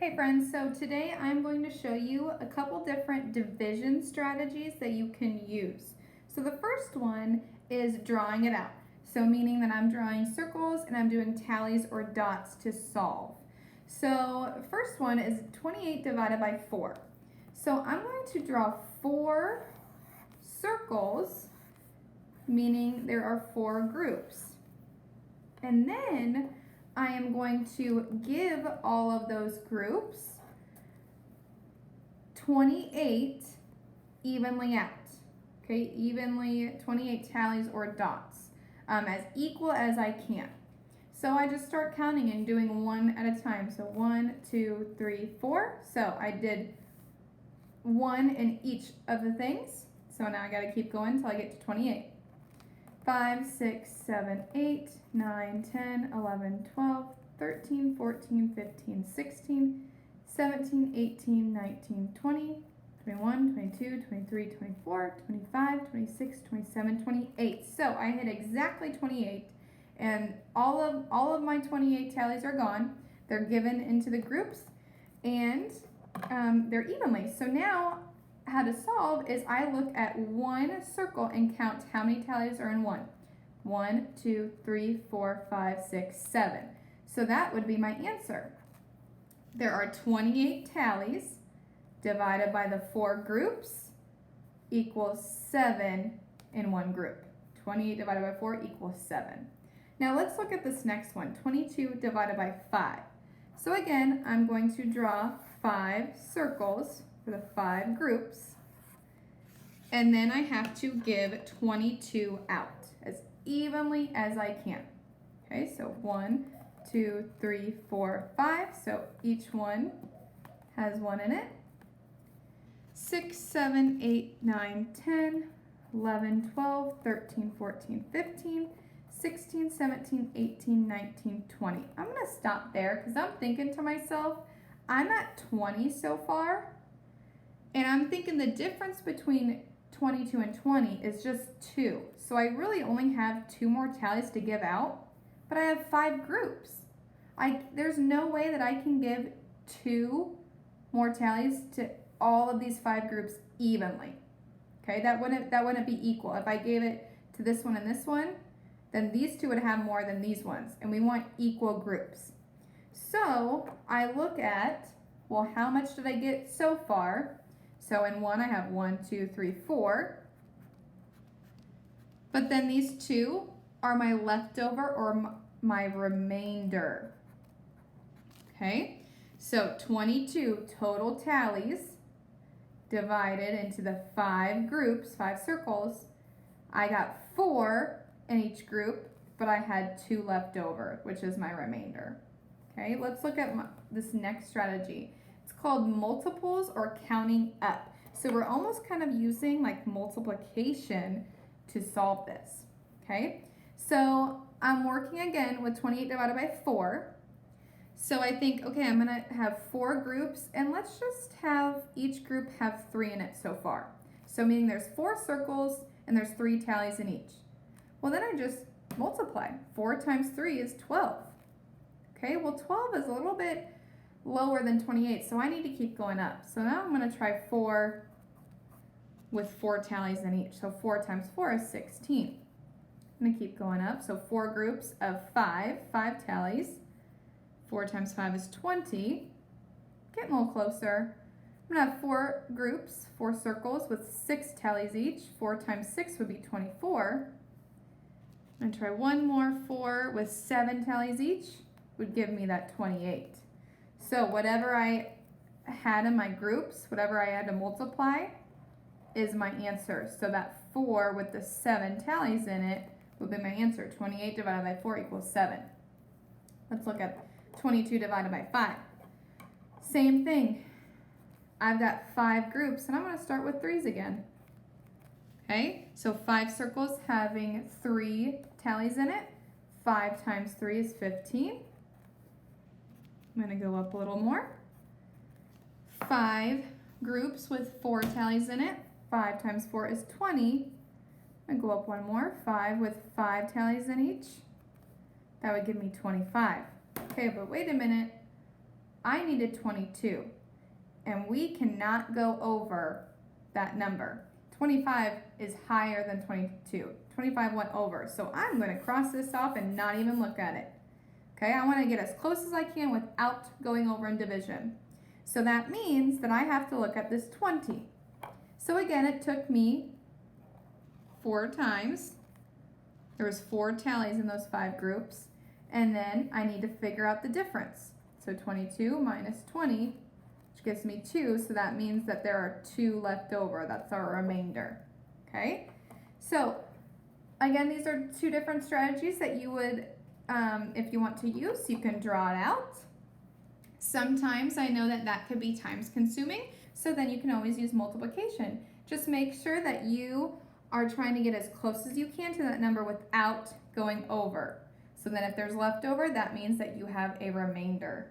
Okay friends, so today I'm going to show you a couple different division strategies that you can use. So the first one is drawing it out. So meaning that I'm drawing circles and I'm doing tallies or dots to solve. So first one is 28 divided by 4. So I'm going to draw 4 circles, meaning there are 4 groups. And then I am going to give all of those groups 28 evenly out. Okay, evenly 28 tallies or dots, as equal as I can. So I just start counting and doing one at a time. So 1, 2, 3, 4. So I did 1 in each of the things. So now I got to keep going until I get to 28. 5, 6, 7, 8, 9, 10, 11, 12, 13, 14, 15, 16, 17, 18, 19, 20, 21, 22, 23, 24, 25, 26, 27, 28. So I hit exactly 28, and all of my 28 tallies are gone. They're given into the groups, and they're evenly. So now how to solve is I look at one circle and count how many tallies are in one. 1, 2, 3, 4, 5, 6, 7. So that would be my answer. There are 28 tallies divided by the 4 groups equals 7 in one group. 28 divided by 4 equals 7. Now let's look at this next one, 22 divided by 5. So again, I'm going to draw 5 circles for the 5 groups, and then I have to give 22 out as evenly as I can. Okay, so 1, 2, 3, 4, 5. So each one has 1 in it. 6, 7, 8, 9, 10, 11, 12, 13, 14, 15, 16, 17, 18, 19, 20. I'm going to stop there because I'm thinking to myself, I'm at 20 so far. And I'm thinking the difference between 22 and 20 is just 2. So I really only have 2 more tallies to give out, but I have 5 groups. There's no way that I can give 2 more tallies to all of these 5 groups evenly. Okay, that wouldn't be equal. If I gave it to this one and this one, then these 2 would have more than these ones, and we want equal groups. So I look at, well, how much did I get so far? So in one, I have 1, 2, 3, 4. But then these 2 are my leftover or my remainder. Okay, so 22 total tallies divided into the 5 groups, 5 circles. I got 4 in each group, but I had 2 left over, which is my remainder. Okay, let's look at this next strategy. It's called multiples or counting up. So we're almost kind of using like multiplication to solve this. Okay, so I'm working again with 28 divided by 4. So I think, okay, I'm gonna have 4 groups, and let's just have each group have 3 in it so far. So meaning there's 4 circles and there's 3 tallies in each. Well, then I just multiply. 4 times 3 is 12. Okay, well 12 is a little bit lower than 28, so I need to keep going up. So now I'm going to try 4 with 4 tallies in each. So 4 times 4 is 16. I'm going to keep going up. So 4 groups of 5 tallies. 4 times 5 is 20. Getting a little closer. I'm going to have 4 groups, 4 circles with 6 tallies each. 4 times 6 would be 24. I'm going to try one more 4 with 7 tallies each. Would give me that 28. So whatever I had in my groups, whatever I had to multiply, is my answer. So that 4 with the 7 tallies in it would be my answer. 28 divided by 4 equals 7. Let's look at 22 divided by 5. Same thing. I've got 5 groups, and I'm going to start with 3s again. Okay, so 5 circles having 3 tallies in it. 5 times 3 is 15. I'm going to go up a little more. 5 groups with 4 tallies in it. 5 times 4 is 20. I'm going to go up one more. 5 with 5 tallies in each. That would give me 25. Okay, but wait a minute. I needed 22, and we cannot go over that number. 25 is higher than 22. 25 went over, so I'm going to cross this off and not even look at it. Okay, I want to get as close as I can without going over in division. So that means that I have to look at this 20. So again, it took me 4 times. There was 4 tallies in those 5 groups. And then I need to figure out the difference. So 22 minus 20, which gives me 2. So that means that there are 2 left over. That's our remainder. Okay? So again, these are 2 different strategies that you would, if you want to use, you can draw it out. Sometimes I know that that could be times consuming, so then you can always use multiplication. Just make sure that you are trying to get as close as you can to that number without going over. So then if there's leftover, that means that you have a remainder.